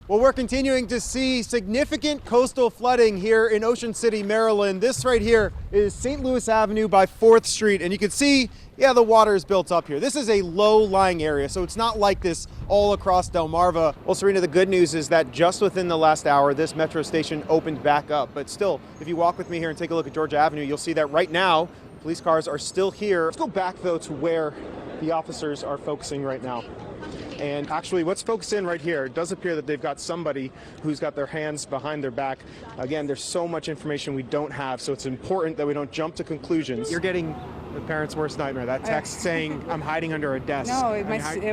Well, we're continuing to see significant coastal flooding here in Ocean City, Maryland. This right here is St. Louis Avenue by 4th Street, and you can see, the water is built up here. This is a low-lying area, so it's not like this all across Delmarva. Well, Serena, the good news is that just within the last hour, this metro station opened back up. But still, if you walk with me here and take a look at Georgia Avenue, you'll see that right now, police cars are still here. Let's go back, though, to where the officers are focusing right now. And actually, let's focus in right here. It does appear that they've got somebody who's got their hands behind their back. Again, there's so much information we don't have, so it's important that we don't jump to conclusions. You're getting the parents' worst nightmare. That text saying, I'm hiding under a desk. No, I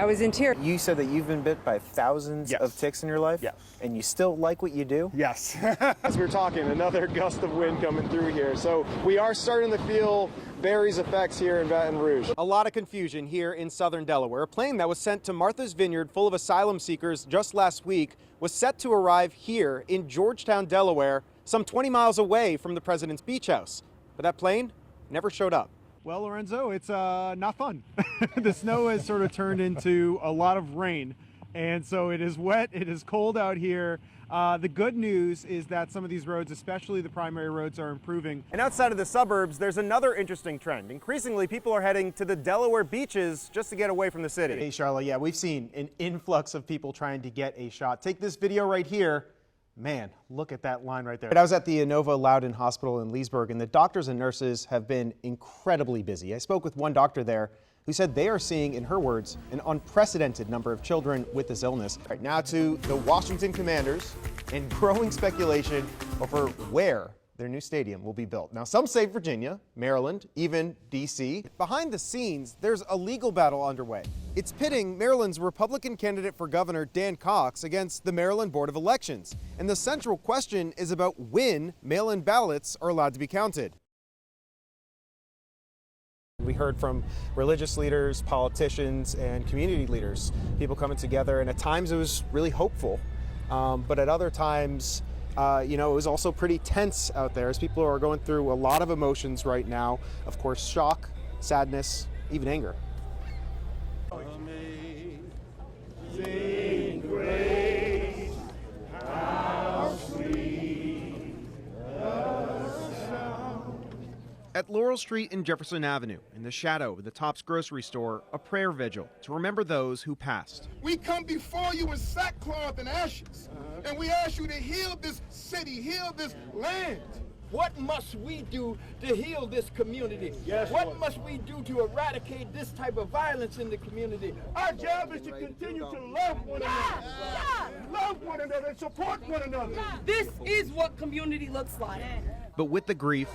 was in tears. You said that you've been bit by thousands of ticks in your life? Yes. And you still like what you do? Yes. As we're talking, another gust of wind coming through here. So we are starting to feel Barry's effects here in Baton Rouge. A lot of confusion here in southern Delaware. A plane that was sent to Martha's Vineyard full of asylum seekers just last week was set to arrive here in Georgetown, Delaware, some 20 miles away from the president's beach house. But that plane never showed up. Well, Lorenzo, it's not fun. The snow has sort of turned into a lot of rain, and so it is wet, it is cold out here. The good news is that some of these roads, especially the primary roads, are improving. And outside of the suburbs, there's another interesting trend. Increasingly, people are heading to the Delaware beaches just to get away from the city. Hey, Charlotte, yeah, we've seen an influx of people trying to get a shot. Take this video right here. Man, look at that line right there. I was at the Inova Loudon Hospital in Leesburg, and the doctors and nurses have been incredibly busy. I spoke with one doctor there who said they are seeing, in her words, an unprecedented number of children with this illness. Right now to the Washington Commanders and growing speculation over where their new stadium will be built. Now, some say Virginia, Maryland, even D.C. Behind the scenes, there's a legal battle underway. It's pitting Maryland's Republican candidate for governor, Dan Cox, against the Maryland Board of Elections. And the central question is about when mail-in ballots are allowed to be counted. We heard from religious leaders, politicians, and community leaders, people coming together, and at times it was really hopeful, but at other times, it was also pretty tense out there as people are going through a lot of emotions right now. Of course, shock, sadness, even anger. Amazing grace, how sweet the sound. At Laurel Street and Jefferson Avenue, in the shadow of the Tops grocery store, a prayer vigil to remember those who passed. We come before you in sackcloth and ashes, and we ask you to heal this city, heal this land. What must we do to heal this community? Yes, what Lord. must we do to eradicate this type of violence in the community? Our job is to continue to love one another. Love one another and support one another. This is what community looks like. But with the grief,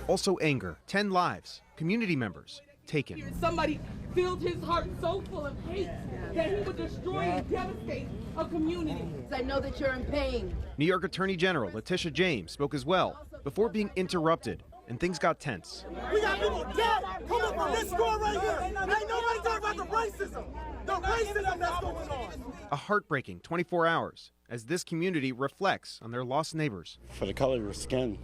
also anger. 10 lives, community members taken. Somebody filled his heart so full of hate that he would destroy and devastate a community. I know that you're in pain. New York Attorney General Letitia James spoke as well before being interrupted, and things got tense. We got people dead. Come up on this score right here. Ain't nobody talking about the racism. The racism that's going on. A heartbreaking 24 hours as this community reflects on their lost neighbors. For the color of your skin,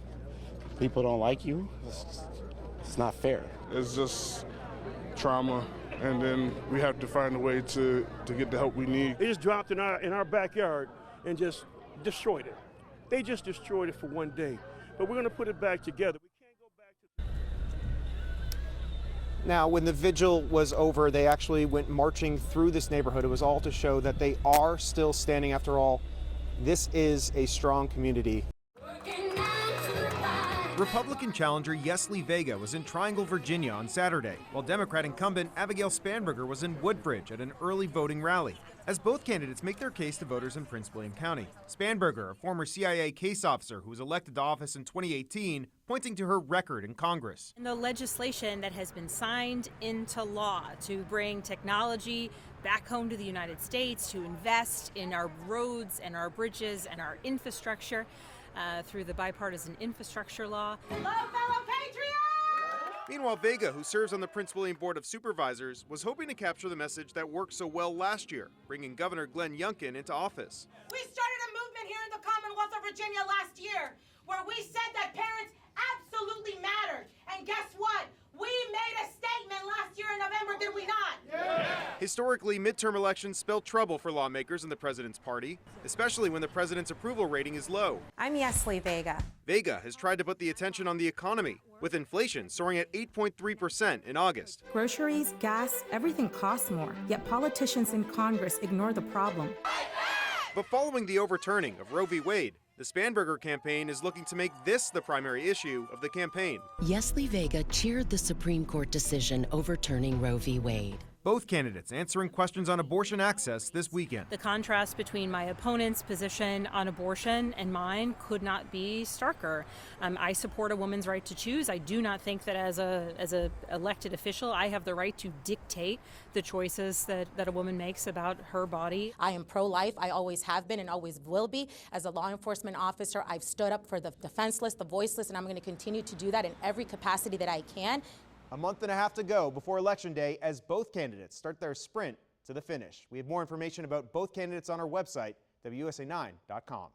people don't like you. It's not fair. It's just trauma, and then we have to find a way to get the help we need. They just dropped in our backyard and just destroyed it. They just destroyed it for one day. But we're going to put it back together. We can't go back to... Now, when the vigil was over, they actually went marching through this neighborhood. It was all to show that they are still standing. After all, this is a strong community. Republican challenger Yesli Vega was in Triangle, Virginia on Saturday, while Democrat incumbent Abigail Spanberger was in Woodbridge at an early voting rally, as both candidates make their case to voters in Prince William County. Spanberger, a former CIA case officer who was elected to office in 2018, pointing to her record in Congress. The legislation that has been signed into law to bring technology back home to the United States, to invest in our roads and our bridges and our infrastructure, through the bipartisan infrastructure law. Hello, fellow patriots! Meanwhile, Vega, who serves on the Prince William Board of Supervisors, was hoping to capture the message that worked so well last year, bringing Governor Glenn Youngkin into office. We started a movement here in the Commonwealth of Virginia last year where we said that parents absolutely mattered. And guess what? We made a statement last year in November, did we not? Yeah. Historically, midterm elections spell trouble for lawmakers in the president's party, especially when the president's approval rating is low. I'm Yesli Vega. Vega has tried to put the attention on the economy, with inflation soaring at 8.3% in August. Groceries, gas, everything costs more, yet politicians in Congress ignore the problem. But following the overturning of Roe v. Wade, the Spanberger campaign is looking to make this the primary issue of the campaign. Yesli Vega cheered the Supreme Court decision overturning Roe v. Wade. Both candidates answering questions on abortion access this weekend. The contrast between my opponent's position on abortion and mine could not be starker. I support a woman's right to choose. I do not think that as a elected official, I have the right to dictate the choices that a woman makes about her body. I am pro-life. I always have been and always will be. As a law enforcement officer, I've stood up for the defenseless, the voiceless, and I'm going to continue to do that in every capacity that I can. A month and a half to go before Election Day as both candidates start their sprint to the finish. We have more information about both candidates on our website, WUSA9.com.